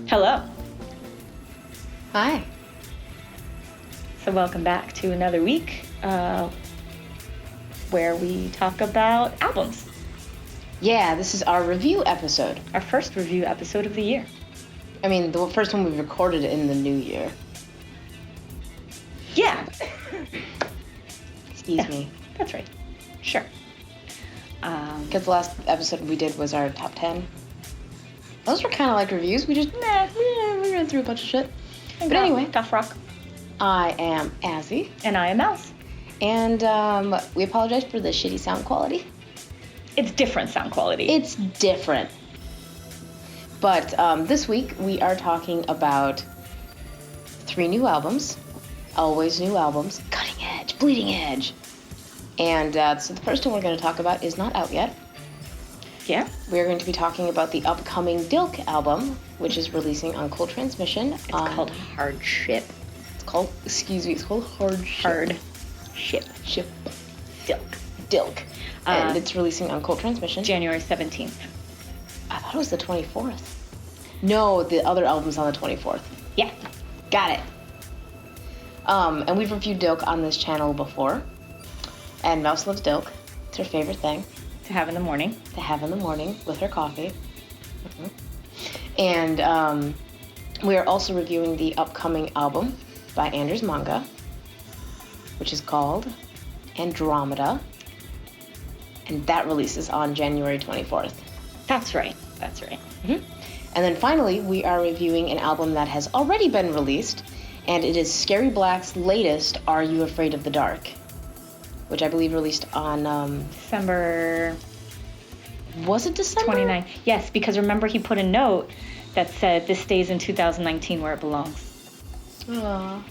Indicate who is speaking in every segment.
Speaker 1: Hello.
Speaker 2: Hi.
Speaker 1: So welcome back to another week where we talk about albums.
Speaker 2: Yeah, this is our review episode.
Speaker 1: Our first review episode of the year.
Speaker 2: I mean, the first one we recorded in the new year.
Speaker 1: Yeah.
Speaker 2: Excuse me.
Speaker 1: That's right. Sure.
Speaker 2: Because the last episode we did was our top 10. Those were kind of like reviews. We just, we ran through a bunch of shit. But anyway.
Speaker 1: Tough rock.
Speaker 2: I am Azzy.
Speaker 1: And I am Mouse.
Speaker 2: And we apologize for the shitty sound quality.
Speaker 1: It's different sound quality.
Speaker 2: It's different. But this week we are talking about 3 new albums. Always new albums. Cutting edge, bleeding edge. And so the first one we're going to talk about is not out yet.
Speaker 1: Yeah.
Speaker 2: We're going to be talking about the upcoming DILK album, which is releasing on Cold Transmission.
Speaker 1: It's called Hardship.
Speaker 2: It's called Hardship.
Speaker 1: Hardship.
Speaker 2: Ship.
Speaker 1: DILK.
Speaker 2: And it's releasing on Cold Transmission.
Speaker 1: January 17th.
Speaker 2: I thought it was the 24th. No, the other album's on the 24th.
Speaker 1: Yeah.
Speaker 2: Got it. And we've reviewed DILK on this channel before. And Mouse loves DILK. It's her favorite thing.
Speaker 1: To have in the morning.
Speaker 2: To have in the morning with her coffee. And we are also reviewing the upcoming album by Anders Manga, which is called Andromeda. And that releases on January 24th.
Speaker 1: That's right. That's right.
Speaker 2: And then finally, we are reviewing an album that has already been released, and it is Scary Black's latest, Are You Afraid of the Dark? Which I believe released on...
Speaker 1: December...
Speaker 2: Was it December?
Speaker 1: 29th. Yes, because remember he put a note that said this stays in 2019 where it belongs.
Speaker 2: Aww.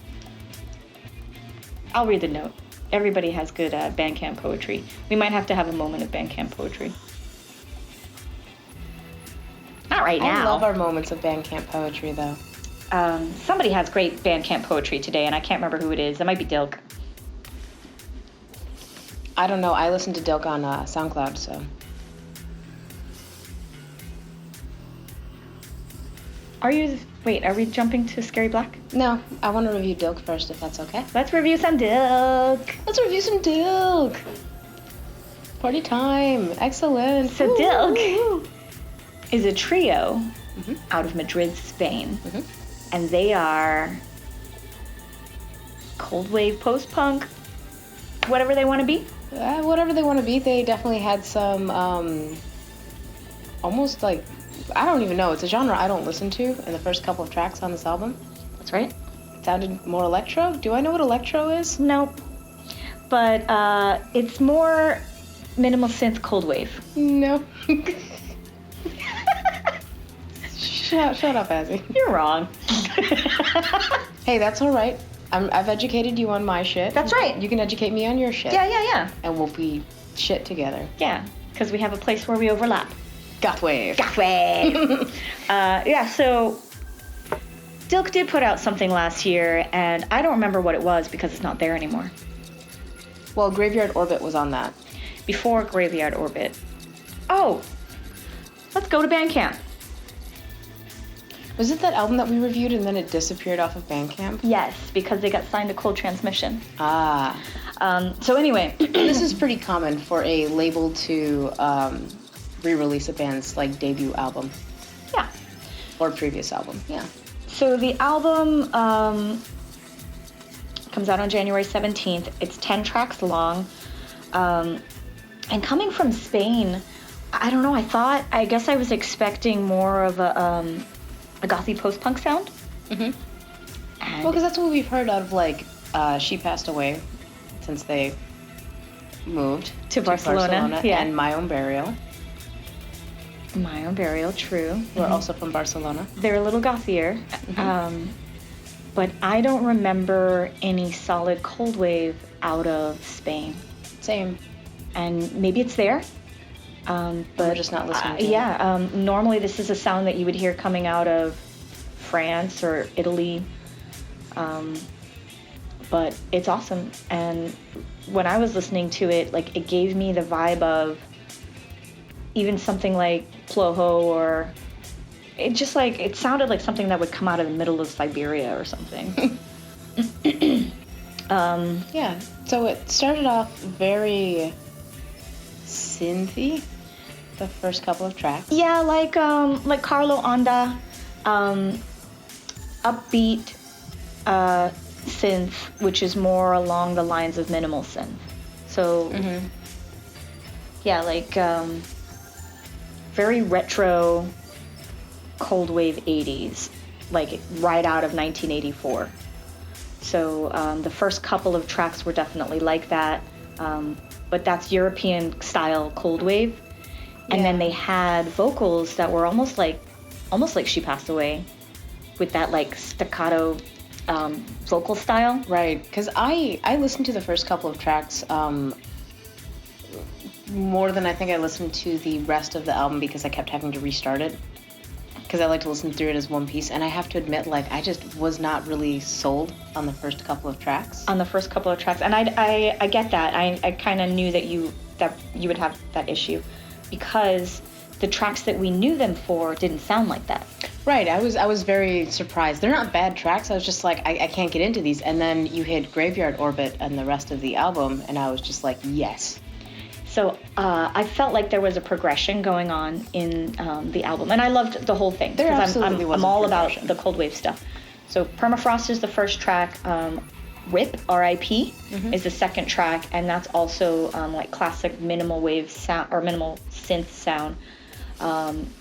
Speaker 1: I'll read the note. Everybody has good Bandcamp poetry. We might have to have a moment of Bandcamp poetry. Not right now.
Speaker 2: I love our moments of Bandcamp poetry, though.
Speaker 1: Somebody has great Bandcamp poetry today, and I can't remember who it is. It might be DILK.
Speaker 2: I don't know. I listen to DILK on SoundCloud, so...
Speaker 1: Wait, are we jumping to Scary Black?
Speaker 2: No, I want to review DILK first, if that's okay.
Speaker 1: Let's review some DILK.
Speaker 2: Let's review some DILK. Party time. Excellent.
Speaker 1: So DILK is a trio out of Madrid, Spain. And they are cold wave post-punk, whatever they want to be.
Speaker 2: Whatever they want to be. They definitely had some almost like... I don't even know. It's a genre I don't listen to in the first couple of tracks on this album.
Speaker 1: That's right.
Speaker 2: It sounded more electro. Do I know what electro is?
Speaker 1: Nope. But it's more minimal synth cold wave.
Speaker 2: No. Shut up, Azzy.
Speaker 1: You're wrong.
Speaker 2: Hey, that's all right. I've educated you on my shit.
Speaker 1: That's right.
Speaker 2: You can educate me on your shit.
Speaker 1: Yeah.
Speaker 2: And we'll be shit together.
Speaker 1: Yeah, because we have a place where we overlap.
Speaker 2: Gothwave.
Speaker 1: So DILK did put out something last year, and I don't remember what it was because it's not there anymore.
Speaker 2: Well, Graveyard Orbit was on that.
Speaker 1: Before Graveyard Orbit. Oh, let's go to Bandcamp.
Speaker 2: Was it that album that we reviewed and then it disappeared off of Bandcamp?
Speaker 1: Yes, because they got signed to Cold Transmission. So anyway.
Speaker 2: This is pretty common for a label to re-release a band's like debut album.
Speaker 1: Yeah.
Speaker 2: Or previous album, yeah.
Speaker 1: So the album comes out on January 17th. It's 10 tracks long. And coming from Spain, I don't know, I guess I was expecting more of a gothy post-punk sound.
Speaker 2: Well, because that's what we've heard of, like, She Passed Away since they moved
Speaker 1: to Barcelona. Yeah.
Speaker 2: And My Own Burial.
Speaker 1: My Own Burial, true.
Speaker 2: We're also from Barcelona.
Speaker 1: They're a little gothier. But I don't remember any solid cold wave out of Spain.
Speaker 2: Same.
Speaker 1: And maybe it's there. But
Speaker 2: we're just not listening to it.
Speaker 1: Normally this is a sound that you would hear coming out of France or Italy. But it's awesome. And when I was listening to it, like, it gave me the vibe of even something like Ploho or it just like it sounded like something that would come out of the middle of Siberia or something.
Speaker 2: Yeah. So it started off very synthy, the first couple of tracks.
Speaker 1: Yeah, like Carlo Onda, upbeat synth, which is more along the lines of minimal synth. So yeah, like very retro, cold wave 80s, like right out of 1984. So the first couple of tracks were definitely like that, but that's European style cold wave. And then they had vocals that were almost like She Passed Away, with that like staccato vocal style.
Speaker 2: Right, because I listened to the first couple of tracks more than I think I listened to the rest of the album, because I kept having to restart it, because I like to listen through it as one piece. And I have to admit, like, I just was not really sold on the first couple of tracks.
Speaker 1: On the first couple of tracks, and I get that. I kind of knew that you would have that issue, because the tracks that we knew them for didn't sound like that.
Speaker 2: Right, I was very surprised. They're not bad tracks. I was just like, I can't get into these. And then you hit Graveyard Orbit and the rest of the album, and I was just like, yes.
Speaker 1: So I felt like there was a progression going on in the album, and I loved the whole thing.
Speaker 2: There absolutely was
Speaker 1: I'm all about the cold wave stuff. So Permafrost is the first track. RIP, R.I.P. is the second track, and that's also like classic minimal wave sound or minimal synth sound.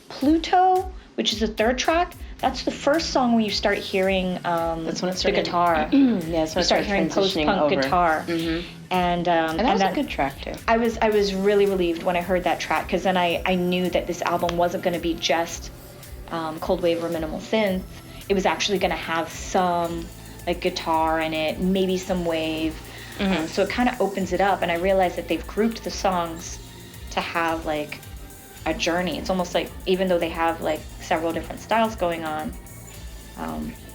Speaker 1: Pluto, which is the third track, that's the first song where you start hearing
Speaker 2: that's when it started,
Speaker 1: the guitar.
Speaker 2: Yeah, that's when
Speaker 1: you start hearing post-punk guitar.
Speaker 2: And that was a good track too.
Speaker 1: I was really relieved when I heard that track, because then I knew that this album wasn't going to be just cold wave or minimal synth. It was actually going to have some like guitar in it, maybe some wave. So it kind of opens it up, and I realized that they've grouped the songs to have like a journey. It's almost like, even though they have like several different styles going on,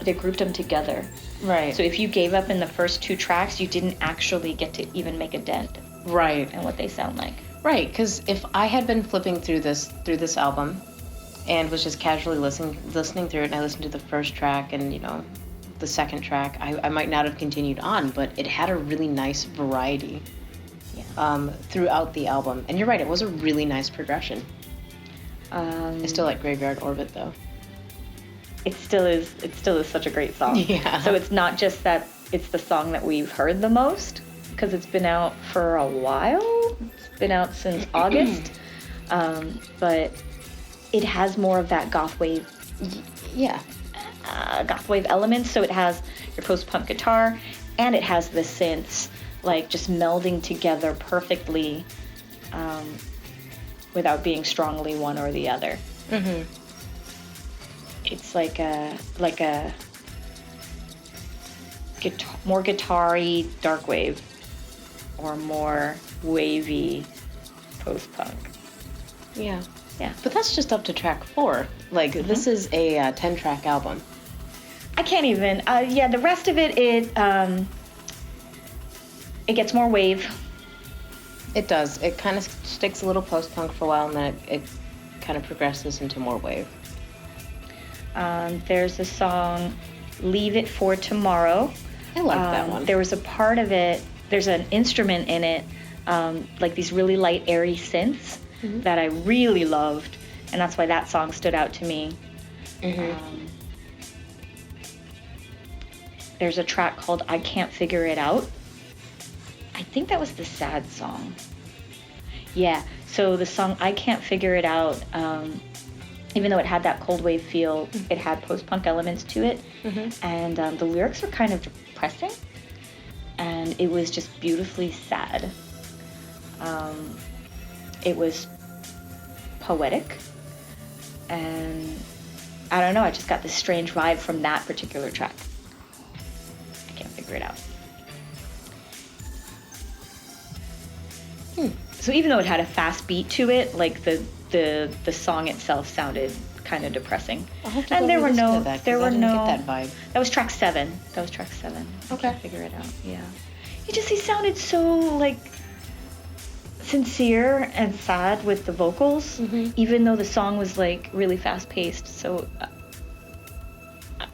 Speaker 1: they grouped them together.
Speaker 2: Right.
Speaker 1: So if you gave up in the first two tracks, you didn't actually get to even make a dent.
Speaker 2: Right.
Speaker 1: In what they sound like.
Speaker 2: Right, because if I had been flipping through this album and was just casually listening through it, and I listened to the first track and, you know, the second track, I might not have continued on, but it had a really nice variety throughout the album. And you're right, it was a really nice progression. I still like Graveyard Orbit, though.
Speaker 1: It still is such a great song.
Speaker 2: Yeah.
Speaker 1: So it's not just that it's the song that we've heard the most, because it's been out for a while. It's been out since August. But it has more of that goth wave.
Speaker 2: Yeah.
Speaker 1: Goth wave elements. So it has your post-punk guitar, and it has the synths, like just melding together perfectly, without being strongly one or the other. It's like a guitar, more guitar-y dark wave, or more wavy post-punk.
Speaker 2: Yeah.
Speaker 1: Yeah.
Speaker 2: But that's just up to track 4. Like, this is a 10-track album.
Speaker 1: I can't even. The rest of it, it gets more wave.
Speaker 2: It does. It kind of sticks a little post-punk for a while, and then it kind of progresses into more wave.
Speaker 1: There's a song, Leave It for Tomorrow.
Speaker 2: I like that one.
Speaker 1: There was a part of it, there's an instrument in it, like these really light, airy synths that I really loved, and that's why that song stood out to me. There's a track called I Can't Figure It Out. I think that was the sad song. Yeah, so the song I Can't Figure It Out, even though it had that cold wave feel, it had post-punk elements to it, and the lyrics were kind of depressing, and it was just beautifully sad. It was poetic, and I don't know, I just got this strange vibe from that particular track. I can't figure it out. So even though it had a fast beat to it, like the song itself sounded kind of depressing.
Speaker 2: And there were no get that vibe.
Speaker 1: That was track 7. Okay. I can't figure it out. Yeah. He sounded so like sincere and sad with the vocals, even though the song was like really fast paced. So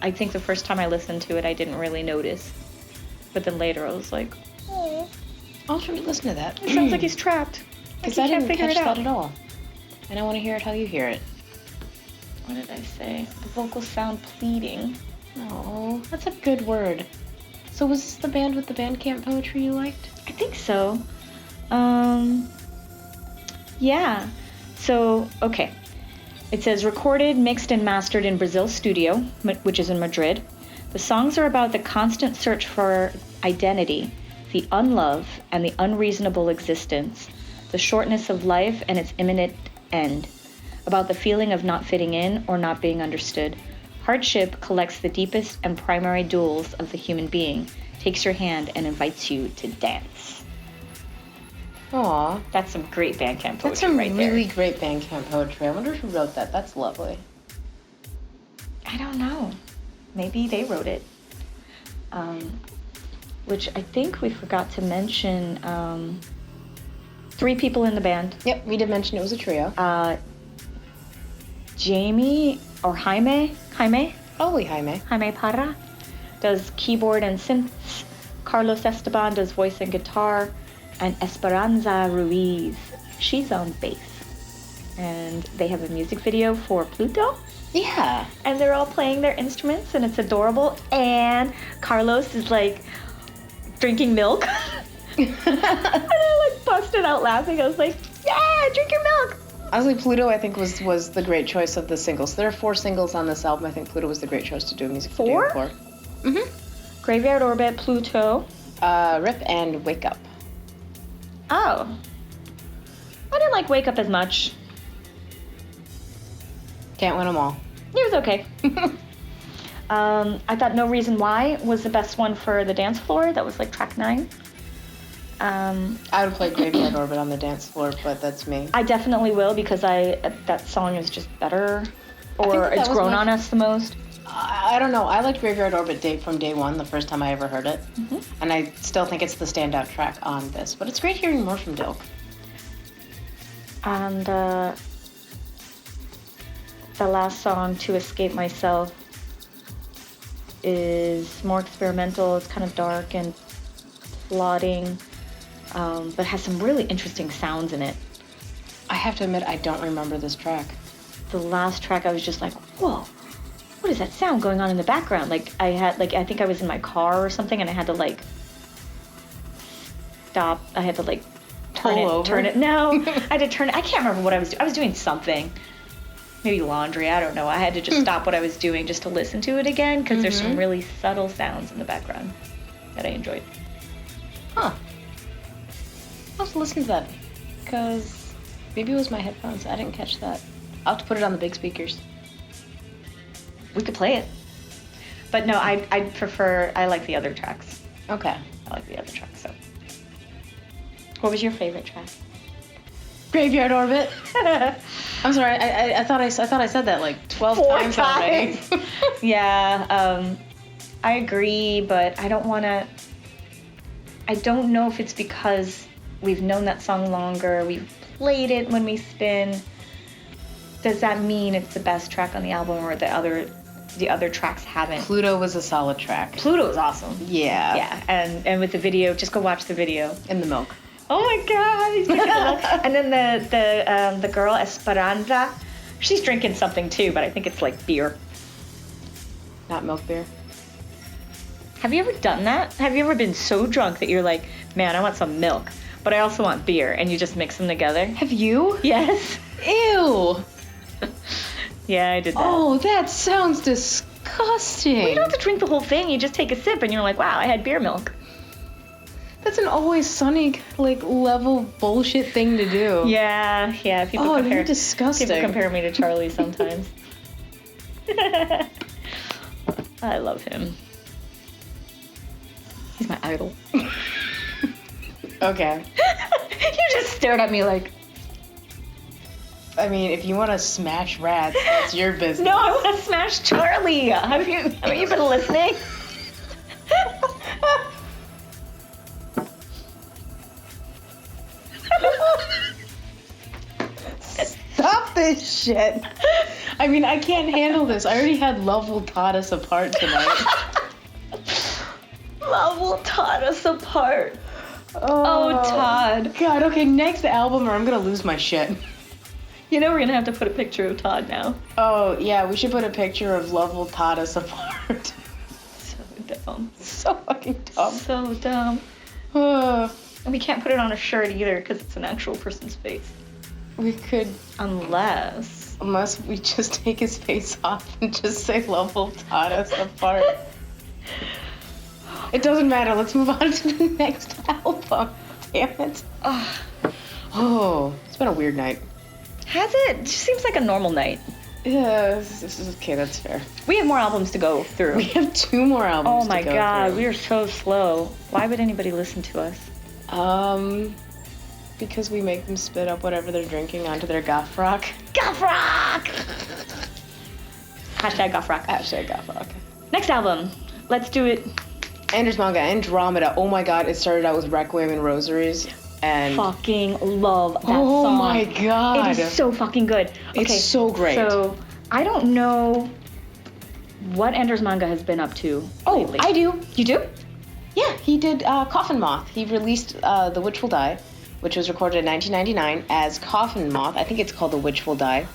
Speaker 1: I think the first time I listened to it, I didn't really notice. But then later I was like, oh.
Speaker 2: I'll try to listen to that.
Speaker 1: It sounds like he's trapped.
Speaker 2: Because I didn't catch that at all. And I want to hear it how you hear it.
Speaker 1: What did I say? The vocals sound pleading.
Speaker 2: Oh, that's a good word. So was this the band with the Bandcamp poetry you liked?
Speaker 1: I think so. Yeah. So, okay. It says recorded, mixed, and mastered in Brazil Studio, which is in Madrid. The songs are about the constant search for identity, the unlove, and the unreasonable existence, the shortness of life and its imminent end, about the feeling of not fitting in or not being understood. Hardship collects the deepest and primary duels of the human being, takes your hand, and invites you to dance.
Speaker 2: Aw.
Speaker 1: That's some great Bandcamp poetry.
Speaker 2: That's some
Speaker 1: right there.
Speaker 2: really great Bandcamp poetry. I wonder who wrote that. That's lovely.
Speaker 1: I don't know. Maybe they wrote it. Which I think we forgot to mention 3 people in the band.
Speaker 2: Yep, we did mention it was a trio.
Speaker 1: Jamie or Jaime
Speaker 2: Probably Jaime.
Speaker 1: Parra does keyboard and synths. Carlos Esteban does voice and guitar. And Esperanza Ruiz, she's on bass. And they have a music video for Pluto.
Speaker 2: Yeah.
Speaker 1: And they're all playing their instruments, and it's adorable. And Carlos is like drinking milk. And I like busted out laughing. I was like, yeah, drink your milk.
Speaker 2: Honestly, Pluto, I think, was the great choice of the singles. There are 4 singles on this album. I think Pluto was the great choice to do a music video for. Mm-hmm.
Speaker 1: Graveyard Orbit, Pluto.
Speaker 2: Rip and Wake Up.
Speaker 1: Oh. I didn't like Wake Up as much.
Speaker 2: Can't win them all.
Speaker 1: It was okay. I thought No Reason Why was the best one for the dance floor. That was like track 9.
Speaker 2: I would have played Graveyard Orbit on the dance floor, but that's me.
Speaker 1: I definitely will because that song is just better, or it's grown on us the most.
Speaker 2: I don't know. I liked Graveyard Orbit from day one, the first time I ever heard it. Mm-hmm. And I still think it's the standout track on this. But it's great hearing more from DILK.
Speaker 1: And the last song, To Escape Myself, is more experimental. It's kind of dark and plodding, but has some really interesting sounds in it.
Speaker 2: I have to admit, I don't remember this track.
Speaker 1: The last track, I was just like, whoa. What is that sound going on in the background? I think I was in my car or something, and I had to stop. I had to turn it. No, I had to turn it. I can't remember what I was doing. I was doing something, maybe laundry. I don't know. I had to just stop what I was doing just to listen to it again because there's some really subtle sounds in the background that I enjoyed.
Speaker 2: Huh. I'll have to listen to that because maybe it was my headphones. I didn't catch that. I'll have to put it on the big speakers.
Speaker 1: We could play it. But no, I like the other tracks.
Speaker 2: Okay.
Speaker 1: I like the other tracks, so. What was your favorite track?
Speaker 2: Graveyard Orbit. I'm sorry, I thought I said that like 12 times already.
Speaker 1: Yeah, I agree, but I don't know if it's because we've known that song longer, we've played it when we spin. Does that mean it's the best track on the album, or the other tracks haven't?
Speaker 2: Pluto was a solid track.
Speaker 1: Pluto was awesome.
Speaker 2: Yeah.
Speaker 1: Yeah, and with the video, just go watch the video.
Speaker 2: In the milk.
Speaker 1: Oh my God, he's drinking milk. And then the girl Esperanza, she's drinking something too, but I think it's like beer.
Speaker 2: Not milk beer.
Speaker 1: Have you ever done that? Have you ever been so drunk that you're like, man, I want some milk, but I also want beer, and you just mix them together?
Speaker 2: Have you?
Speaker 1: Yes.
Speaker 2: Ew.
Speaker 1: Yeah, I did that.
Speaker 2: Oh, that sounds disgusting.
Speaker 1: Well, you don't have to drink the whole thing. You just take a sip, and you're like, wow, I had beer milk.
Speaker 2: That's an Always Sunny level bullshit thing to do.
Speaker 1: Yeah. People
Speaker 2: you're disgusting.
Speaker 1: People compare me to Charlie sometimes. I love him. He's my idol.
Speaker 2: Okay.
Speaker 1: You just stared at me like.
Speaker 2: I mean, if you want to smash rats, that's your business.
Speaker 1: No, I want to smash Charlie. Have you been listening?
Speaker 2: this shit. I mean, I can't handle this. I already had Love Will Taught Us Apart tonight.
Speaker 1: Love will taught us apart. Oh, Todd.
Speaker 2: God, okay, next album or I'm gonna lose my shit.
Speaker 1: You know we're gonna have to put a picture of Todd now.
Speaker 2: Oh, yeah, we should put a picture of Love Will Taught Us Apart.
Speaker 1: So dumb.
Speaker 2: So fucking dumb.
Speaker 1: So dumb.
Speaker 2: Uh,
Speaker 1: And we can't put it on a shirt either because it's an actual person's face.
Speaker 2: we could,
Speaker 1: Unless
Speaker 2: we just take his face off and just say Love Will Taught Us Apart. It doesn't matter. Let's move on to the next album. Damn it. Oh, it's been a weird night.
Speaker 1: Has it? Just seems like a normal night.
Speaker 2: Yeah, this is okay. That's fair.
Speaker 1: We have more albums to go through.
Speaker 2: We have 2 more albums.
Speaker 1: Oh my
Speaker 2: to go
Speaker 1: god,
Speaker 2: through.
Speaker 1: we are so slow. Why would anybody listen to us?
Speaker 2: Because we make them spit up whatever they're drinking onto their goth rock.
Speaker 1: Goth rock! Hashtag goth rock.
Speaker 2: Hashtag goth rock.
Speaker 1: Next album. Let's do it.
Speaker 2: Anders Manga, Andromeda. Oh my god, it started out with Requiem and Rosaries. And
Speaker 1: Fucking love that
Speaker 2: oh
Speaker 1: song.
Speaker 2: my god.
Speaker 1: It is so fucking good. Okay,
Speaker 2: It's so great.
Speaker 1: So, I don't know what Anders Manga has been up to lately.
Speaker 2: I do.
Speaker 1: You do?
Speaker 2: Yeah, he did Coffin Moth. He released The Witch Will Die, which was recorded in 1999 as Coffin Moth. I think it's called The Witch Will Die.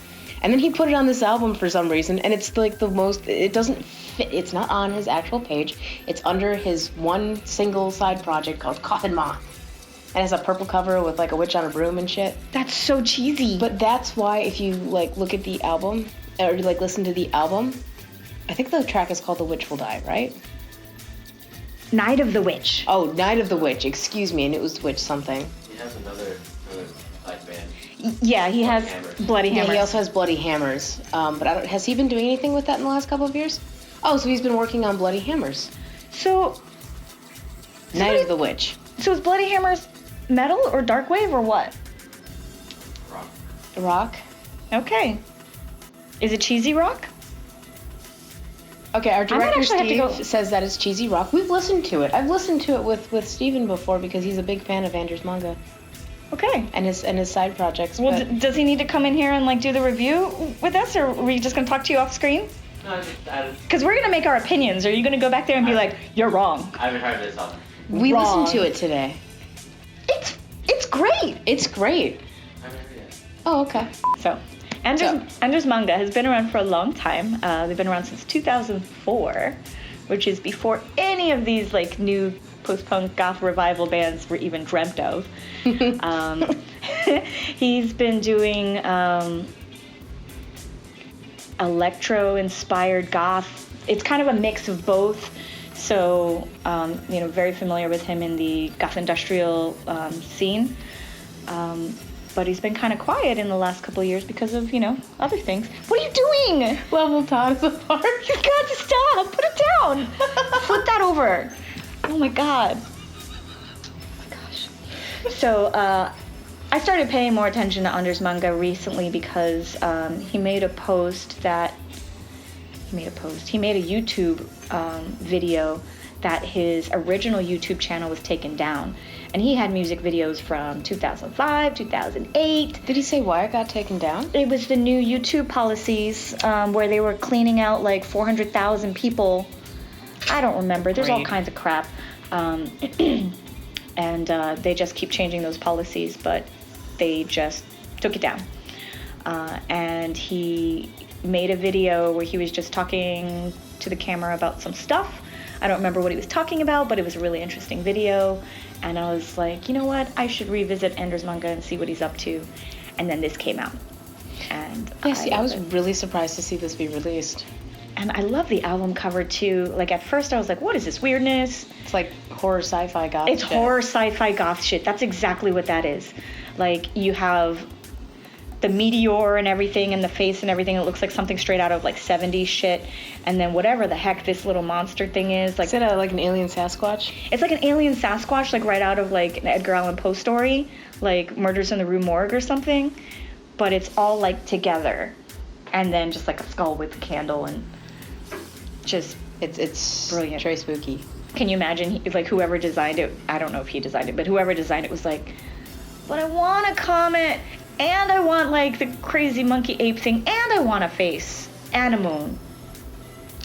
Speaker 2: And then he put it on this album for some reason, and it's like the most, it doesn't fit, it's not on his actual page. It's under his one single side project called Coffin Moth. And it has a purple cover with like a witch on a broom and shit.
Speaker 1: That's so cheesy.
Speaker 2: But that's why if you like look at the album, or like listen to the album, I think the track is called The Witch Will Die, right?
Speaker 1: Night of the Witch.
Speaker 2: Oh, Night of the Witch, excuse me, and it was Witch something.
Speaker 3: He has another like band.
Speaker 1: Yeah, he has
Speaker 3: Hammers.
Speaker 1: Bloody Hammers.
Speaker 2: Yeah, he also has Bloody Hammers. But has he been doing anything with that in the last couple of years? Oh, so he's been working on Bloody Hammers.
Speaker 1: So,
Speaker 2: Night of the Witch.
Speaker 1: so is Bloody Hammers metal or dark wave or what?
Speaker 3: Rock.
Speaker 2: Rock.
Speaker 1: Okay. Is it cheesy rock?
Speaker 2: Okay, our
Speaker 1: might
Speaker 2: director
Speaker 1: actually have to
Speaker 2: Steve
Speaker 1: go-
Speaker 2: says that it's cheesy rock. We've listened to it. I've listened to it with Steven before because he's a big fan of Anders Manga
Speaker 1: Okay.
Speaker 2: and his side projects.
Speaker 1: Well,
Speaker 2: but
Speaker 1: does he need to come in here and like do the review with us, or are we just gonna talk to you off screen?
Speaker 3: No, I
Speaker 1: Because we're gonna make our opinions. Are you gonna go back there and be like, "You're wrong"?
Speaker 3: haven't heard this album.
Speaker 2: we
Speaker 1: wrong.
Speaker 2: listened to it today.
Speaker 1: It's great.
Speaker 2: It's great.
Speaker 3: I haven't heard it.
Speaker 2: Oh, okay.
Speaker 1: So, Anders Manga has been around for a long time. They've been around since 2004, which is before any of these like new post-punk goth revival bands were even dreamt of. He's been doing electro-inspired goth. It's kind of a mix of both. So, very familiar with him in the goth industrial scene. But he's been kind of quiet in the last couple of years because of, other things. What are you doing?
Speaker 2: Level Todd apart.
Speaker 1: You got to stop. Put it down. Flip that over. Oh my god. Oh my gosh. So, I started paying more attention to Anders Manga recently because he made a YouTube video that his original YouTube channel was taken down. And he had music videos from 2005, 2008.
Speaker 2: Did he say why it got taken down?
Speaker 1: It was the new YouTube policies where they were cleaning out like 400,000 people. I don't remember. There's all
Speaker 2: Great.
Speaker 1: kinds of crap. And they just keep changing those policies, but they just took it down. And he made a video where he was just talking to the camera about some stuff. I don't remember what he was talking about, but it was a really interesting video. And I was like, you know what? I should revisit Anders Manga and see what he's up to. And then this came out. And
Speaker 2: I was really surprised to see this be released.
Speaker 1: And I love the album cover too. Like at first I was like, what is this weirdness?
Speaker 2: It's like horror sci-fi goth
Speaker 1: It's
Speaker 2: shit.
Speaker 1: horror sci-fi goth shit. That's exactly what that is. Like you have the meteor and everything and the face and everything. It looks like something straight out of like 70s shit. And then whatever the heck this little monster thing is. Like,
Speaker 2: Is it like an alien Sasquatch?
Speaker 1: it's like an alien Sasquatch, like right out of like an Edgar Allan Poe story, like Murders in the Rue Morgue or something. But it's all like together. And then just like a skull with a candle and just
Speaker 2: It's
Speaker 1: brilliant.
Speaker 2: Very spooky.
Speaker 1: Can you imagine, like, whoever designed it, I don't know if he designed it, but whoever designed it was like, but I want to comment and I want like the crazy monkey ape thing, and I want a face, and a moon,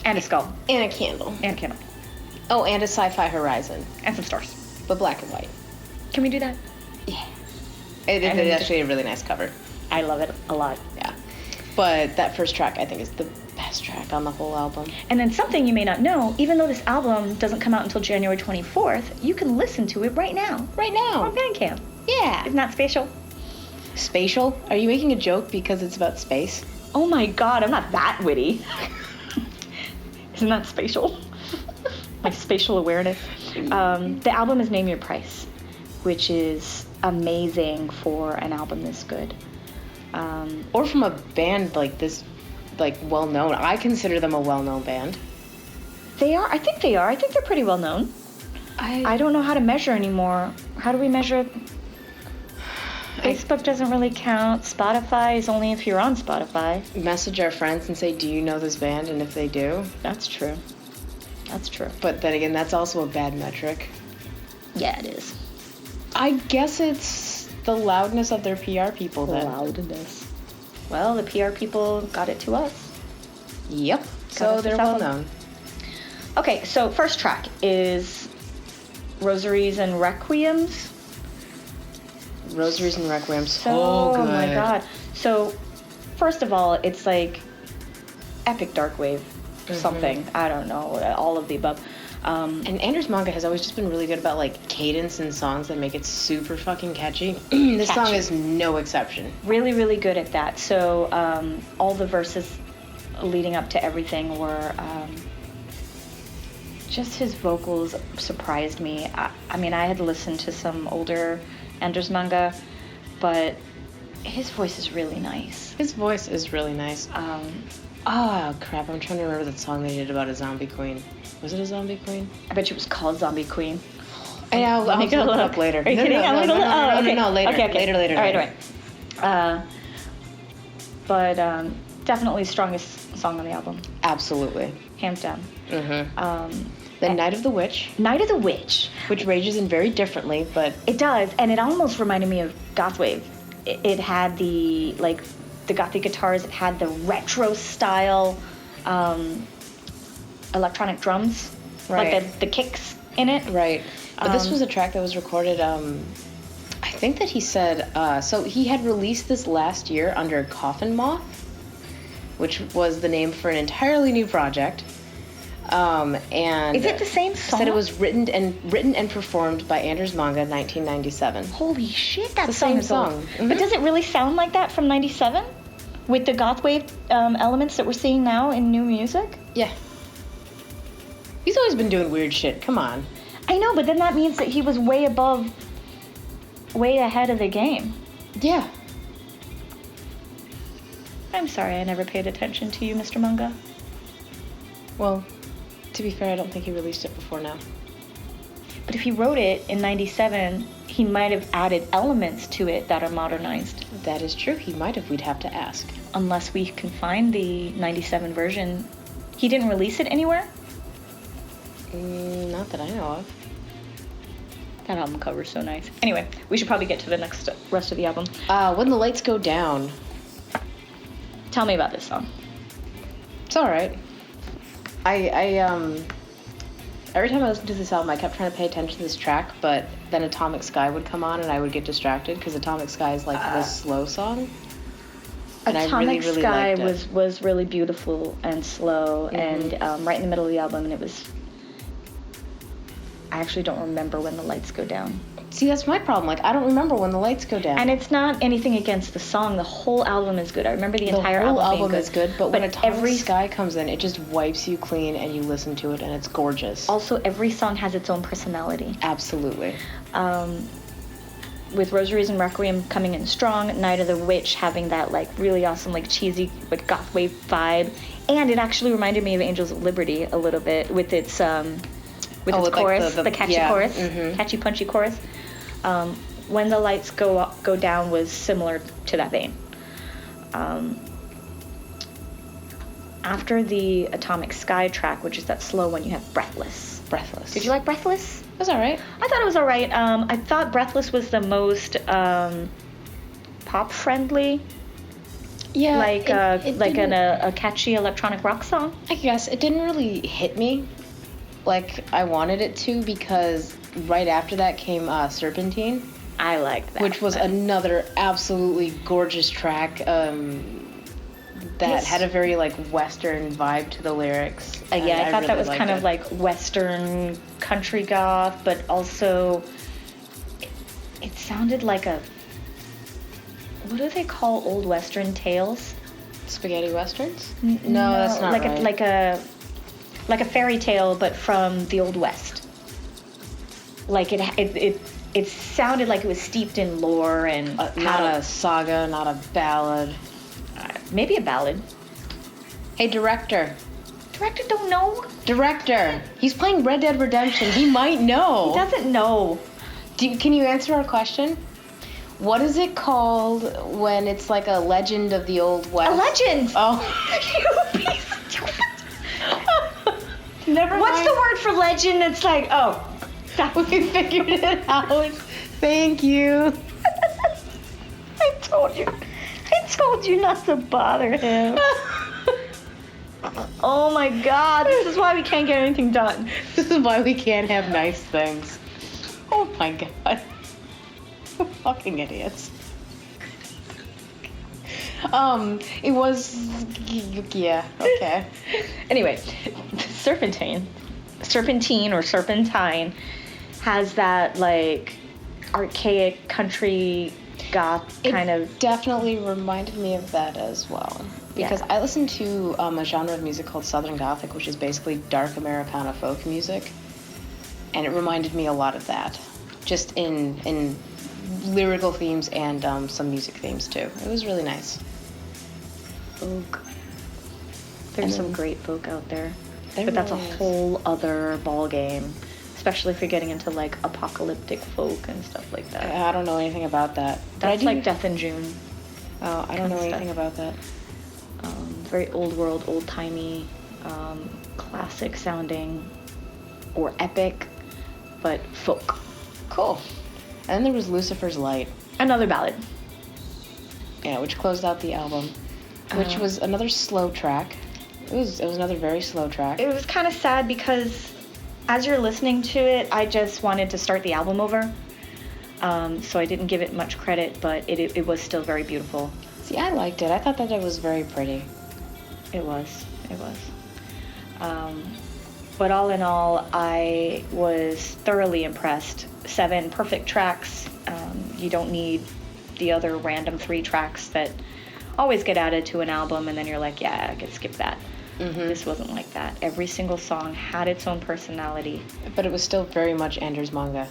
Speaker 1: and a skull,
Speaker 2: And a candle.
Speaker 1: and a candle,
Speaker 2: Oh, and a sci-fi horizon,
Speaker 1: and some stars.
Speaker 2: but black and white.
Speaker 1: Can we do that?
Speaker 2: Yeah.
Speaker 1: And
Speaker 2: It's actually a really nice cover.
Speaker 1: I love it a lot.
Speaker 2: Yeah. But that first track, I think, is the best track on the whole album.
Speaker 1: And then something you may not know, even though this album doesn't come out until January 24th, you can listen to it right now
Speaker 2: Right
Speaker 1: on
Speaker 2: now.
Speaker 1: Bandcamp.
Speaker 2: Yeah.
Speaker 1: Isn't that spatial?
Speaker 2: Spatial? Are you making a joke because it's about space?
Speaker 1: Oh my god, I'm not that witty. Isn't that spatial? Like spatial awareness. The album is Name Your Price, which is amazing for an album this good.
Speaker 2: Or from a band like this, like well-known. I consider them a well-known band.
Speaker 1: They are, I think they are. I think they're pretty well known. I don't know how to measure anymore. How do we measure? Facebook doesn't really count. Spotify is only if you're on Spotify.
Speaker 2: Message our friends and say, do you know this band? And if they do.
Speaker 1: That's true. That's true.
Speaker 2: But then again, that's also a bad metric.
Speaker 1: Yeah, it is.
Speaker 2: I guess it's the loudness of their PR people then.
Speaker 1: Loudness. Well, the PR people got it to us.
Speaker 2: Yep.
Speaker 1: Got
Speaker 2: So
Speaker 1: us
Speaker 2: they're
Speaker 1: this
Speaker 2: well
Speaker 1: album.
Speaker 2: known.
Speaker 1: Okay, so first track is Rosaries and Requiems.
Speaker 2: Rosaries and Requiems. So
Speaker 1: Oh
Speaker 2: good.
Speaker 1: my god. So, first of all, it's like epic dark wave something. I don't know, all of the above.
Speaker 2: And Anders Manga has always just been really good about like cadence and songs that make it super fucking catchy. This song
Speaker 1: Catchy.
Speaker 2: is no exception.
Speaker 1: Really, really good at that. So, all the verses leading up to everything were just his vocals surprised me. I mean, I had listened to some older Anders Manga, but his voice is really nice.
Speaker 2: His voice is really nice. Oh crap! I'm trying to remember that song they did about a zombie queen. Was it a zombie queen?
Speaker 1: I bet you it was called Zombie Queen.
Speaker 2: I'll
Speaker 1: Let me
Speaker 2: look
Speaker 1: go
Speaker 2: it
Speaker 1: look.
Speaker 2: up later.
Speaker 1: Are you kidding? I'm gonna look. Oh, okay.
Speaker 2: No, later.
Speaker 1: Okay.
Speaker 2: Later.
Speaker 1: All right. But definitely strongest song on the album,
Speaker 2: Absolutely.
Speaker 1: hands down.
Speaker 2: Mm-hmm. The Night of the Witch,
Speaker 1: Night of the Witch.
Speaker 2: which rages in very differently, but
Speaker 1: It does, and it almost reminded me of Gothwave. It had the gothic guitars. It had the retro style electronic drums,
Speaker 2: Right.
Speaker 1: like the kicks in it.
Speaker 2: right. But this was a track that was recorded. I think that he said so. He had released this last year under Coffin Moth, which was the name for an entirely new project. And
Speaker 1: Is it the same song?
Speaker 2: said it was written and performed by Anders Manga, 1997.
Speaker 1: Holy shit, that
Speaker 2: the
Speaker 1: song
Speaker 2: same
Speaker 1: is old.
Speaker 2: song.
Speaker 1: But
Speaker 2: Mhm.
Speaker 1: does it really sound like that from '97? With the gothwave elements that we're seeing now in new music?
Speaker 2: Yeah. He's always been doing weird shit. Come on.
Speaker 1: I know, but then that means that he was way ahead of the game.
Speaker 2: Yeah.
Speaker 1: I'm sorry I never paid attention to you, Mr. Manga.
Speaker 2: Well, to be fair, I don't think he released it before now.
Speaker 1: But if he wrote it in '97, he might have added elements to it that are modernized.
Speaker 2: That is true. He might have. We'd have to ask.
Speaker 1: Unless we can find the '97 version. He didn't release it anywhere?
Speaker 2: Not that I know of.
Speaker 1: That album cover's so nice. Anyway, we should probably get to the rest of the album.
Speaker 2: When the Lights Go Down.
Speaker 1: Tell me about this song.
Speaker 2: It's all right. Every time I listened to this album, I kept trying to pay attention to this track, but then Atomic Sky would come on and I would get distracted because Atomic Sky is like the slow song. And
Speaker 1: Atomic
Speaker 2: I really, really
Speaker 1: Sky
Speaker 2: liked it.
Speaker 1: was really beautiful and slow, and right in the middle of the album, and it was. I actually don't remember when the lights go down.
Speaker 2: See, that's my problem. Like, I don't remember when the lights go down.
Speaker 1: And it's not anything against the song. The whole album is good. I remember the entire
Speaker 2: whole
Speaker 1: album being
Speaker 2: is good, but when Atomic
Speaker 1: every
Speaker 2: Sky comes in, it just wipes you clean and you listen to it and it's gorgeous.
Speaker 1: also every song has its own personality.
Speaker 2: Absolutely.
Speaker 1: With Rosaries and Requiem coming in strong, Night of the Witch having that like really awesome like cheesy like goth wave vibe, and it actually reminded me of Angels of Liberty a little bit with its
Speaker 2: with, like,
Speaker 1: chorus,
Speaker 2: the
Speaker 1: catchy
Speaker 2: yeah,
Speaker 1: chorus,
Speaker 2: mhm.
Speaker 1: catchy punchy chorus. When the Lights Go Down was similar to that vein. After the Atomic Sky track, which is that slow one, you have Breathless.
Speaker 2: Breathless.
Speaker 1: Did you like Breathless?
Speaker 2: That's all right.
Speaker 1: I thought it was all right. I thought Breathless was the most pop friendly,
Speaker 2: Yeah,
Speaker 1: like
Speaker 2: it didn't-
Speaker 1: a catchy electronic rock song.
Speaker 2: I guess it didn't really hit me like I wanted it to, because right after that came Serpentine,
Speaker 1: I liked that,
Speaker 2: which was another absolutely gorgeous track that
Speaker 1: Yes.
Speaker 2: had a very like Western vibe to the lyrics.
Speaker 1: Yeah,
Speaker 2: and
Speaker 1: I thought that
Speaker 2: really
Speaker 1: was
Speaker 2: liked
Speaker 1: kind
Speaker 2: it.
Speaker 1: of like Western country goth, but also it sounded like a, what do they call old Western tales?
Speaker 2: Spaghetti Westerns?
Speaker 1: No,
Speaker 2: No, that's not
Speaker 1: like
Speaker 2: right.
Speaker 1: like a fairy tale, but from the Old West. Like it sounded like it was steeped in lore and
Speaker 2: Not
Speaker 1: had
Speaker 2: a saga, not a ballad.
Speaker 1: maybe a ballad.
Speaker 2: Hey, director.
Speaker 1: Director don't know.
Speaker 2: Director. He's playing Red Dead Redemption. He might know.
Speaker 1: He doesn't know.
Speaker 2: Can you answer our question? What is it called when it's like a legend of the Old West?
Speaker 1: A legend.
Speaker 2: Oh.
Speaker 1: You piece of stupid.
Speaker 2: Never
Speaker 1: What's
Speaker 2: mind.
Speaker 1: the word for legend? It's like, oh,
Speaker 2: We figured it out. Thank you.
Speaker 1: I told you not to bother him. Oh my God, this is why we can't get anything done.
Speaker 2: This is why we can't have nice things. Oh my God. We're fucking idiots. It was, yeah, okay.
Speaker 1: Anyway, Serpentine or Serpentine has that like archaic country goth kind
Speaker 2: It
Speaker 1: of.
Speaker 2: definitely reminded me of that as well. Because
Speaker 1: Yeah.
Speaker 2: I listened to a genre of music called Southern Gothic, which is basically dark Americana folk music. And it reminded me a lot of that. Just in lyrical themes and some music themes too. It was really nice.
Speaker 1: Folk. There's
Speaker 2: And
Speaker 1: some
Speaker 2: then-
Speaker 1: great folk out there.
Speaker 2: There
Speaker 1: But that's a
Speaker 2: really is.
Speaker 1: whole other ball game, especially if you're getting into like apocalyptic folk and stuff like that.
Speaker 2: I don't know anything about that. But I
Speaker 1: That's
Speaker 2: do-
Speaker 1: like Death in June.
Speaker 2: Oh, I don't know
Speaker 1: kinda
Speaker 2: anything about that.
Speaker 1: Very old world, old timey, classic sounding, or epic, but folk.
Speaker 2: Cool. And then there was Lucifer's Light,
Speaker 1: Another ballad.
Speaker 2: yeah, which closed out the album, which
Speaker 1: Uh-huh.
Speaker 2: was another slow track. It was another very slow track.
Speaker 1: It was kind of sad because as you're listening to it, I just wanted to start the album over. So I didn't give it much credit, but it was still very beautiful.
Speaker 2: See, I liked it. I thought that it was very pretty.
Speaker 1: It was. But all in all, I was thoroughly impressed. 7 perfect tracks. You don't need the other random 3 tracks that always get added to an album, and then you're like, yeah, I could skip that. This wasn't like that. Every single song had its own personality.
Speaker 2: But it was still very much Anders Manga.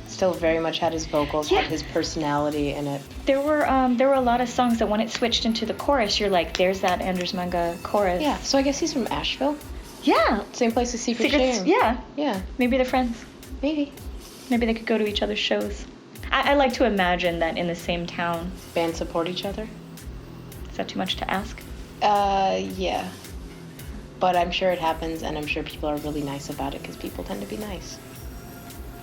Speaker 2: Still very much had his vocals,
Speaker 1: Yeah.
Speaker 2: had his personality in it.
Speaker 1: There were a lot of songs that when it switched into the chorus, you're like, there's that Anders Manga chorus.
Speaker 2: Yeah, so I guess he's from Asheville?
Speaker 1: Yeah.
Speaker 2: Same place as Secret
Speaker 1: Secrets,
Speaker 2: Shame.
Speaker 1: yeah.
Speaker 2: Yeah,
Speaker 1: Maybe they're friends.
Speaker 2: maybe.
Speaker 1: Maybe they could go to each other's shows. I like to imagine that in the same town.
Speaker 2: Bands support each other?
Speaker 1: Is that too much to ask?
Speaker 2: Yeah. But I'm sure it happens, and I'm sure people are really nice about it, because people tend to be nice.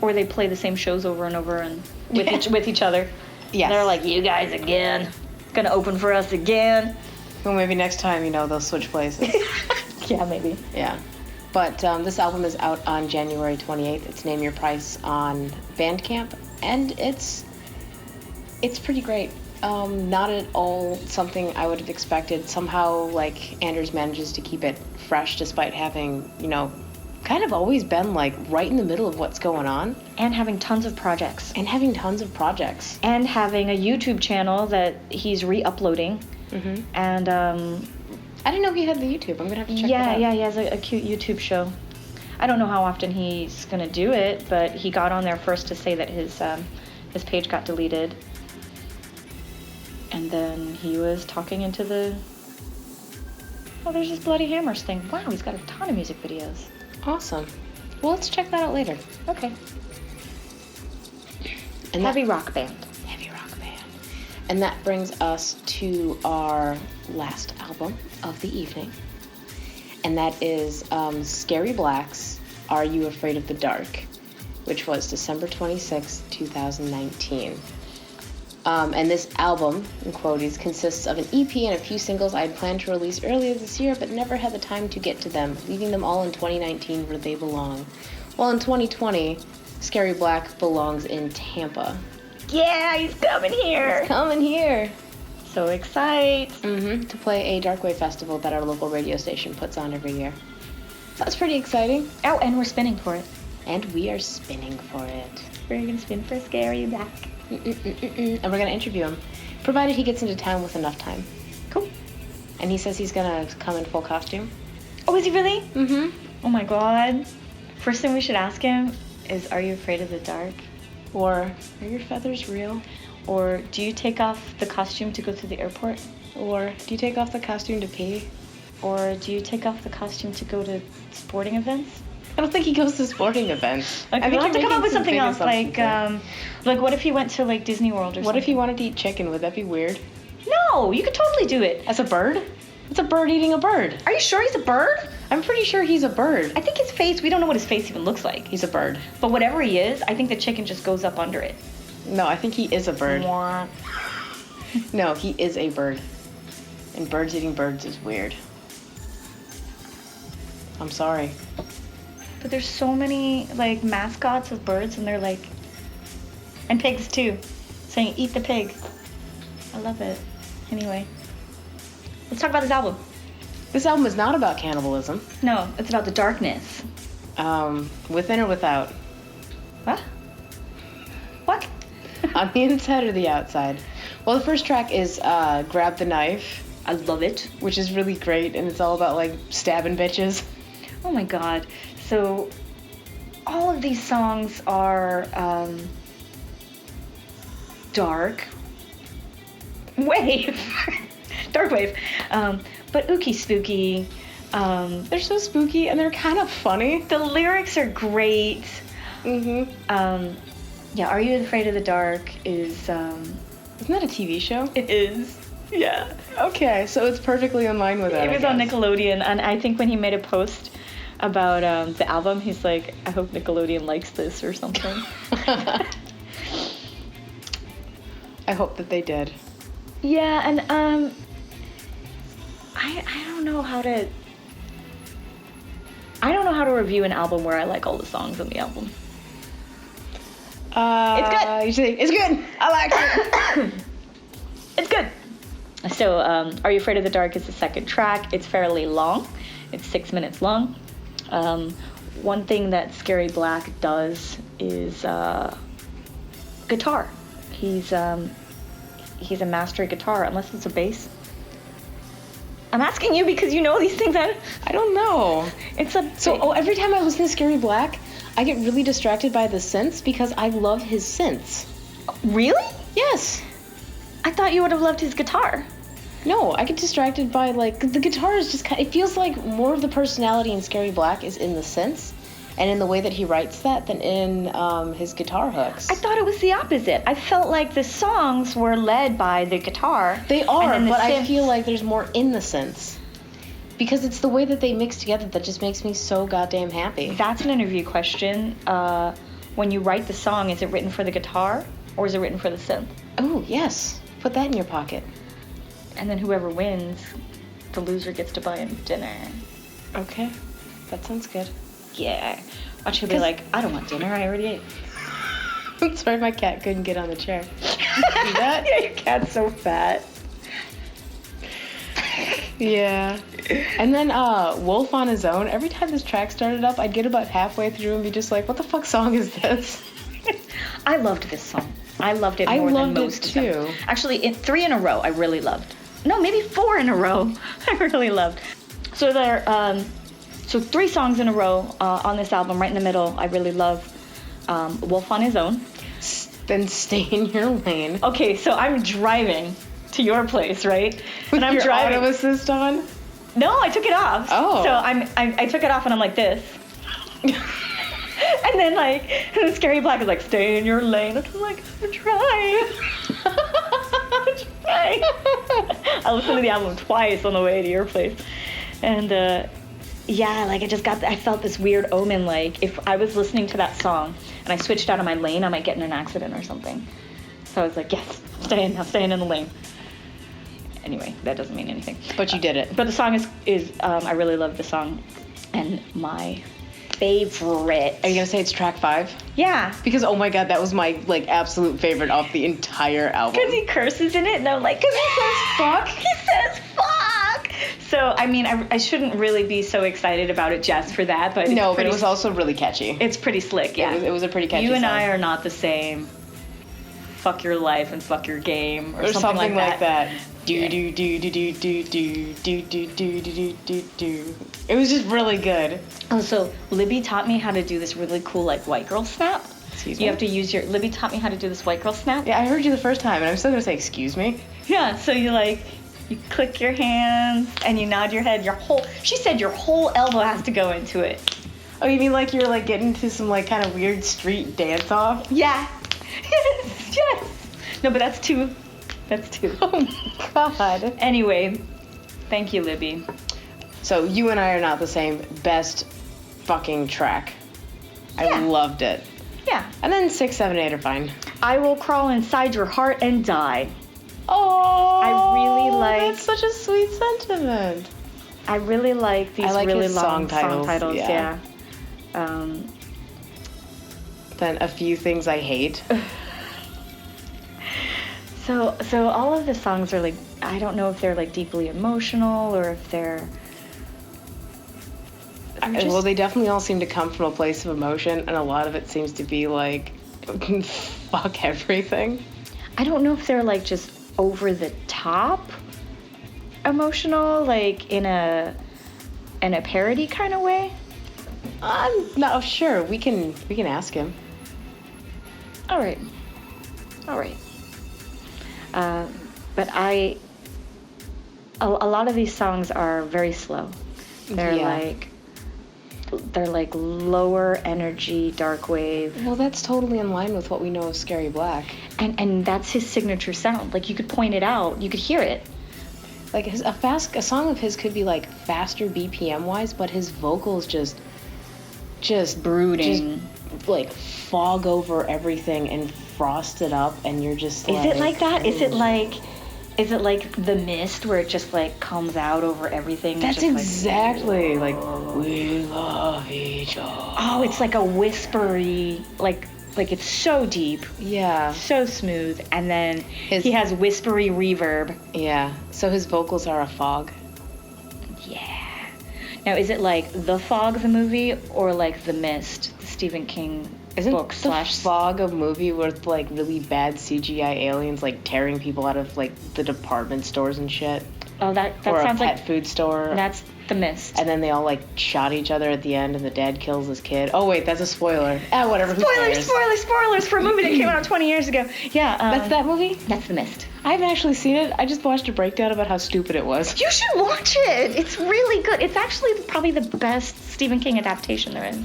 Speaker 1: Or they play the same shows over and over and with each other.
Speaker 2: Yes.
Speaker 1: They're like, you guys again. Gonna open for us again.
Speaker 2: Well, maybe next time, they'll switch places.
Speaker 1: Yeah, maybe.
Speaker 2: Yeah. But this album is out on January 28th. It's Name Your Price on Bandcamp, and it's pretty great. Not at all something I would have expected. Somehow, like, Anders manages to keep it fresh despite having, kind of always been, like, right in the middle of what's going on.
Speaker 1: And having tons of projects.
Speaker 2: And having tons of projects.
Speaker 1: And having a YouTube channel that he's re-uploading.
Speaker 2: Mm-hmm.
Speaker 1: And,
Speaker 2: I didn't know he had the YouTube. I'm going to have to check
Speaker 1: yeah,
Speaker 2: that out.
Speaker 1: yeah, he has a cute YouTube show. I don't know how often he's gonna do it, but he got on there first to say that his page got deleted. And then he was talking into the... Oh, there's this Bloody Hammers thing. Wow, he's got a ton of music videos.
Speaker 2: Awesome. Well, let's check that out later.
Speaker 1: Okay.
Speaker 2: And
Speaker 1: Heavy rock band.
Speaker 2: Heavy rock band. And that brings us to our last album of the evening. And that is Scary Black's Are You Afraid of the Dark, which was December 26, 2019. And this album, in quotes, consists of an EP and a few singles I had planned to release earlier this year, but never had the time to get to them, leaving them all in 2019 where they belong. While in 2020, Scary Black belongs in Tampa.
Speaker 1: Yeah, he's coming here.
Speaker 2: It's coming here.
Speaker 1: So excited.
Speaker 2: To play a Darkwave festival that our local radio station puts on every year. So that's pretty exciting.
Speaker 1: Oh, and we're spinning for it.
Speaker 2: And we are spinning for it.
Speaker 1: We're gonna spin for Scary Black.
Speaker 2: And we're gonna interview him, provided he gets into town with enough time.
Speaker 1: Cool.
Speaker 2: And he says he's gonna come in full costume.
Speaker 1: Oh, is he really?
Speaker 2: Mm-hmm.
Speaker 1: Oh my god. First thing we should ask him is, are you afraid of the dark?
Speaker 2: Or, are your feathers real?
Speaker 1: Or do you take off the costume to go to the airport?
Speaker 2: Or, do you take off the costume to pee?
Speaker 1: Or do you take off the costume to go to sporting events?
Speaker 2: I don't think he goes to sporting events.
Speaker 1: Okay,
Speaker 2: I think
Speaker 1: we'll have to
Speaker 2: you're
Speaker 1: come up
Speaker 2: making
Speaker 1: with
Speaker 2: some
Speaker 1: something
Speaker 2: big
Speaker 1: else,
Speaker 2: assumptions
Speaker 1: like what if he went to like Disney World or something?
Speaker 2: What if he wanted to eat chicken? Would that be weird?
Speaker 1: No, you could totally do it.
Speaker 2: As a bird? It's a bird eating a bird.
Speaker 1: Are you sure he's a bird?
Speaker 2: I'm pretty sure he's a bird.
Speaker 1: I think his face, we don't know what his face even looks like.
Speaker 2: He's a bird.
Speaker 1: But whatever he is, I think the chicken just goes up under it.
Speaker 2: No, I think he is a bird.
Speaker 1: Mwah.
Speaker 2: No, he is a bird. And birds eating birds is weird. I'm sorry.
Speaker 1: But there's so many like mascots of birds, and they're like, and pigs too, saying "eat the pig." I love it. Anyway, let's talk about this album.
Speaker 2: This album is not about cannibalism.
Speaker 1: No, it's about the darkness.
Speaker 2: Within or without?
Speaker 1: What? What?
Speaker 2: On the inside or the outside? Well, the first track is Grab the Knife.
Speaker 1: I love it.
Speaker 2: Which is really great, and it's all about, like, stabbing bitches.
Speaker 1: Oh my god. So, all of these songs are, dark. Wave. Dark wave. But ooky spooky.
Speaker 2: They're so spooky, and they're kind of funny.
Speaker 1: The lyrics are great.
Speaker 2: Mm-hmm.
Speaker 1: Yeah, Are You Afraid of the Dark is,
Speaker 2: Isn't that a TV show?
Speaker 1: It is. Yeah.
Speaker 2: Okay, so it's perfectly in line with that.
Speaker 1: It was on Nickelodeon, and I think when he made a post about the album, he's like, I hope Nickelodeon likes this or something.
Speaker 2: I hope that they did.
Speaker 1: Yeah, and I don't know how to review an album where I like all the songs on the album. It's good.
Speaker 2: You say, it's good. I like it.
Speaker 1: It's good. So, Are You Afraid of the Dark is the second track. It's fairly long. It's 6 minutes long. One thing that Scary Black does is guitar. He's a master guitar, unless it's a bass. I'm asking you because you know these things. I
Speaker 2: don't know.
Speaker 1: It's a...
Speaker 2: Every time I listen to Scary Black, I get really distracted by the synths because I love his synths.
Speaker 1: Really?
Speaker 2: Yes.
Speaker 1: I thought you would have loved his guitar.
Speaker 2: No, I get distracted by, like, the guitar is just kind of, it feels like more of the personality in Scary Black is in the synths and in the way that he writes that than in his guitar hooks.
Speaker 1: I thought it was the opposite. I felt like the songs were led by the guitar.
Speaker 2: They are, but
Speaker 1: synths.
Speaker 2: I feel like there's more in the synths. Because it's the way that they mix together that just makes me so goddamn happy.
Speaker 1: That's an interview question. When you write the song, is it written for the guitar or is it written for the synth?
Speaker 2: Oh, yes. Put that in your pocket.
Speaker 1: And then whoever wins, the loser gets to buy him dinner.
Speaker 2: Okay. That sounds good.
Speaker 1: Yeah. Watch he'll be like, I don't want dinner, I already ate.
Speaker 2: I'm sorry, my cat couldn't get on the chair. See that?
Speaker 1: Yeah, your cat's so fat.
Speaker 2: Yeah. And then Wolf on His Own, every time this track started up, I'd get about halfway through and be just like, what the fuck song is this?
Speaker 1: I loved this song. I loved it more than most of them. I loved it too. Actually, 3 in a row I really loved. No, maybe 4 in a row I really loved. So there, 3 songs in a row on this album, right in the middle, I really love Wolf on His Own.
Speaker 2: Then Stay in Your Lane.
Speaker 1: Okay, so I'm driving to your place, right?
Speaker 2: With
Speaker 1: and I'm
Speaker 2: your
Speaker 1: driving.
Speaker 2: auto assist on?
Speaker 1: No, I took it off.
Speaker 2: Oh.
Speaker 1: So I took it off and I'm like this. And then and Scary Black is like, stay in your lane. And I'm like, I'm trying. I'm trying. I listened to the album twice on the way to your place. And yeah, I felt this weird omen, like if I was listening to that song and I switched out of my lane, I might get in an accident or something. So I was like, yes, staying in the lane. Anyway, that doesn't mean anything.
Speaker 2: But you did it.
Speaker 1: But the song is I really love the song, and my favorite.
Speaker 2: Are you gonna say it's track 5?
Speaker 1: Yeah.
Speaker 2: Because oh my god, that was my like absolute favorite off the entire album.
Speaker 1: Because he curses in it, and I'm like, because he says fuck. He says fuck. So I mean, I shouldn't really be so excited about it just for that, but
Speaker 2: No, but it was also really catchy.
Speaker 1: It's pretty slick. Yeah.
Speaker 2: It was a pretty catchy
Speaker 1: You and
Speaker 2: song.
Speaker 1: I are not the same. Fuck your life and fuck your game, or something
Speaker 2: like that. Do do do do do do do do do do do do do. It was just really good.
Speaker 1: Oh, so Libby taught me how to do this really cool like white girl snap.
Speaker 2: Excuse
Speaker 1: You
Speaker 2: me?
Speaker 1: have to use your. Libby taught me how to do this white girl snap.
Speaker 2: Yeah, I heard you the first time, and I'm still gonna say excuse me.
Speaker 1: Yeah. So you click your hands and you nod your head. She said your whole elbow has to go into it.
Speaker 2: Oh, you mean like you're like getting to some like kind of weird street dance off?
Speaker 1: Yeah. Yes. No, but that's two. That's two.
Speaker 2: Oh my god.
Speaker 1: Anyway, thank you, Libby.
Speaker 2: So you and I are not the same. Best fucking track.
Speaker 1: Yeah.
Speaker 2: I loved it.
Speaker 1: Yeah.
Speaker 2: And then 6, 7, 8 are fine.
Speaker 1: I will crawl inside your heart and die.
Speaker 2: Oh,
Speaker 1: I really like-
Speaker 2: That's such a sweet sentiment.
Speaker 1: I really like these
Speaker 2: I like
Speaker 1: really
Speaker 2: his
Speaker 1: long
Speaker 2: song titles,
Speaker 1: Yeah.
Speaker 2: Then a few things I hate.
Speaker 1: So all of the songs are like, I don't know if they're like deeply emotional or if they're just,
Speaker 2: Well, they definitely all seem to come from a place of emotion, and a lot of it seems to be like, fuck everything.
Speaker 1: I don't know if they're like just over the top emotional, like in a parody kind of way.
Speaker 2: I'm not sure. We can ask him.
Speaker 1: All right. But a lot of these songs are very slow. They're
Speaker 2: Yeah.
Speaker 1: like lower energy, dark wave.
Speaker 2: Well, that's totally in line with what we know of Scary Black.
Speaker 1: And that's his signature sound. Like you could point it out, you could hear it.
Speaker 2: Like a song of his could be like faster BPM wise, but his vocals just
Speaker 1: Brooding.
Speaker 2: just like fog over everything and frost it up, and you're just
Speaker 1: Is it like that? Is it like The Mist, where it just like comes out over everything?
Speaker 2: That's
Speaker 1: just
Speaker 2: exactly like we love each other.
Speaker 1: Oh, it's like a whispery, like it's so deep,
Speaker 2: Yeah,
Speaker 1: so smooth, and then
Speaker 2: His-
Speaker 1: he has whispery reverb.
Speaker 2: yeah. So his vocals are a fog.
Speaker 1: Yeah. Now, is it like The Fog, the movie, or like The Mist, the Stephen King
Speaker 2: Isn't
Speaker 1: book
Speaker 2: the
Speaker 1: slash?
Speaker 2: fog a movie with like really bad CGI aliens like tearing people out of like the department stores and shit,
Speaker 1: Oh, that
Speaker 2: or
Speaker 1: sounds
Speaker 2: a pet
Speaker 1: like
Speaker 2: food store?
Speaker 1: that's The Mist.
Speaker 2: And then they all like shot each other at the end, and the dad kills his kid. Oh wait, that's a spoiler. Whatever. Who cares?
Speaker 1: Spoilers for a movie that came out 20 years ago. Yeah,
Speaker 2: That's that movie?
Speaker 1: That's The Mist.
Speaker 2: I haven't actually seen it. I just watched a breakdown about how stupid it was.
Speaker 1: You should watch it. It's really good. It's actually probably the best Stephen King adaptation there is.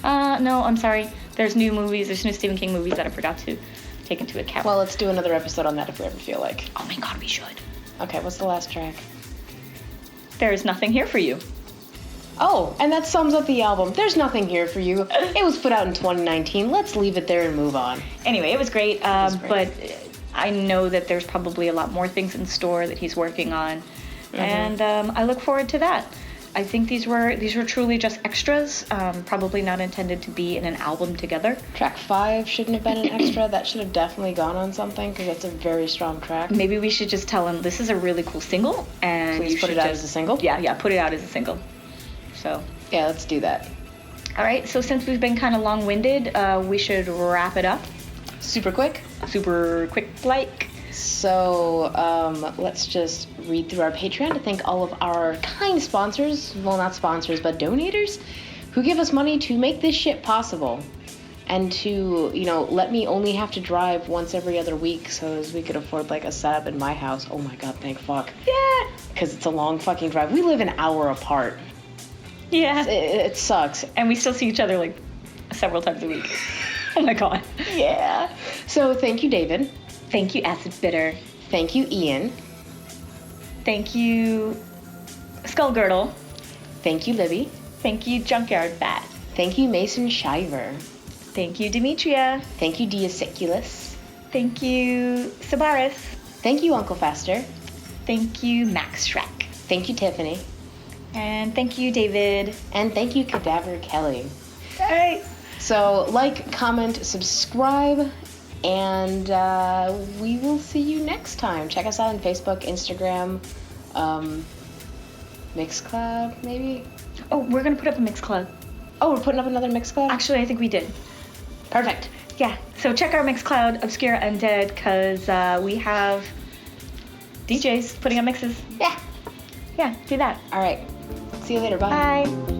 Speaker 1: No, I'm sorry. There's new Stephen King movies that I forgot to take into account.
Speaker 2: Well, let's do another episode on that if we ever feel like.
Speaker 1: Oh my god, we should.
Speaker 2: Okay, what's the last track?
Speaker 1: There's Nothing Here for You.
Speaker 2: Oh, and that sums up the album. There's Nothing Here for You. It was put out in 2019. Let's leave it there and move on.
Speaker 1: Anyway, it was great,
Speaker 2: was great.
Speaker 1: but I know that there's probably a lot more things in store that he's working on, and I look forward to that. I think these were truly just extras, probably not intended to be in an album together.
Speaker 2: Track 5 shouldn't have been an extra. That should have definitely gone on something, because that's a very strong track.
Speaker 1: Maybe we should just tell him this is a really cool single, and
Speaker 2: Please
Speaker 1: you
Speaker 2: put
Speaker 1: should
Speaker 2: it out
Speaker 1: just-
Speaker 2: as a single?
Speaker 1: Yeah, put it out as a single. So,
Speaker 2: Yeah, let's do that.
Speaker 1: all right. So since we've been kind of long-winded, we should wrap it up.
Speaker 2: Super quick.
Speaker 1: Super quick, like.
Speaker 2: So, let's just read through our Patreon to thank all of our kind sponsors, well, not sponsors, but donators, who give us money to make this shit possible. And to, let me only have to drive once every other week so as we could afford, like, a setup in my house. Oh my god, thank fuck.
Speaker 1: Yeah.
Speaker 2: Because it's a long fucking drive. We live an hour apart.
Speaker 1: Yeah.
Speaker 2: It sucks.
Speaker 1: And we still see each other, like, several times a week. Oh my god.
Speaker 2: Yeah. So, thank you, David.
Speaker 1: Thank you, Acid Bitter.
Speaker 2: Thank you, Ian.
Speaker 1: Thank you, Skullgirdle.
Speaker 2: Thank you, Libby.
Speaker 1: Thank you, Junkyard Bat.
Speaker 2: Thank you, Mason Shiver.
Speaker 1: Thank you, Demetria.
Speaker 2: Thank you, Diasiculus.
Speaker 1: Thank you, Sabaris.
Speaker 2: Thank you, Uncle Fester.
Speaker 1: Thank you, Max Shrek.
Speaker 2: Thank you, Tiffany.
Speaker 1: And thank you, David.
Speaker 2: And thank you, Cadaver Kelly.
Speaker 1: Hey.
Speaker 2: So, like, comment, subscribe, and we will see you next time. Check us out on Facebook, Instagram, Mixcloud, maybe?
Speaker 1: Oh, we're going to put up a Mixcloud.
Speaker 2: Oh, we're putting up another Mixcloud?
Speaker 1: Actually, I think we did.
Speaker 2: Perfect.
Speaker 1: Yeah, so check our Mixcloud, Obscure Undead, because we have DJs putting up mixes.
Speaker 2: Yeah.
Speaker 1: Yeah, do that.
Speaker 2: All right. See you later. Bye.
Speaker 1: Bye.